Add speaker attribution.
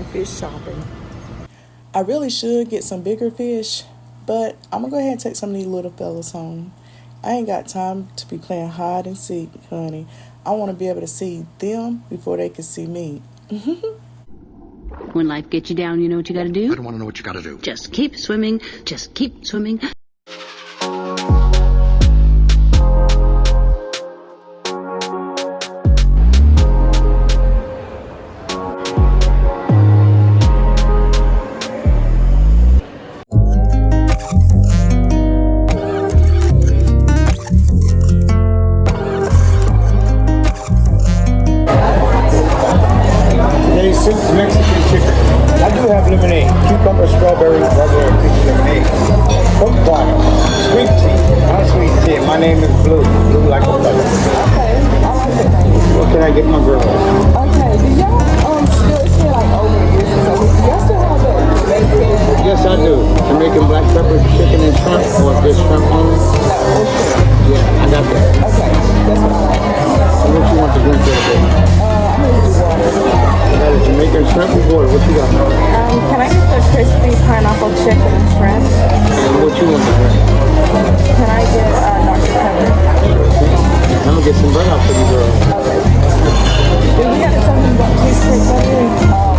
Speaker 1: going fish shopping. I really should get some bigger fish, but I'm gonna go ahead and take some of these little fellas home. I ain't got time to be playing hide and seek, honey. I want to be able to see them before they can see me.
Speaker 2: When life gets you down, you know what you gotta do?
Speaker 3: I don't want to know what you gotta do.
Speaker 2: Just keep swimming. Just keep swimming.
Speaker 4: Mexican chicken. I do have lemonade. Cucumber, strawberry, regular peach lemonade. Coke water. Sweet tea. Non-sweet tea. My name is Blue. Blue like a button.
Speaker 1: Okay, I like it.
Speaker 4: What can I get my girl?
Speaker 1: Okay, do y'all still like over the years? So y'all still have that?
Speaker 4: Yes, I do. Jamaican black pepper chicken and shrimp, or just shrimp only? Yeah, I got that.
Speaker 1: Okay, that's what I like.
Speaker 4: So what you want to drink for today?
Speaker 1: I'm gonna do water.
Speaker 4: I got a Jamaican shrimp and water. What you got?
Speaker 1: Can I get the crispy pineapple chicken and shrimp?
Speaker 4: And what you want to drink?
Speaker 1: Can I get Dr. Pepper?
Speaker 4: I'm gonna get some bread out for you, girl.
Speaker 1: Okay. Do you got something about Cheesecake Factory?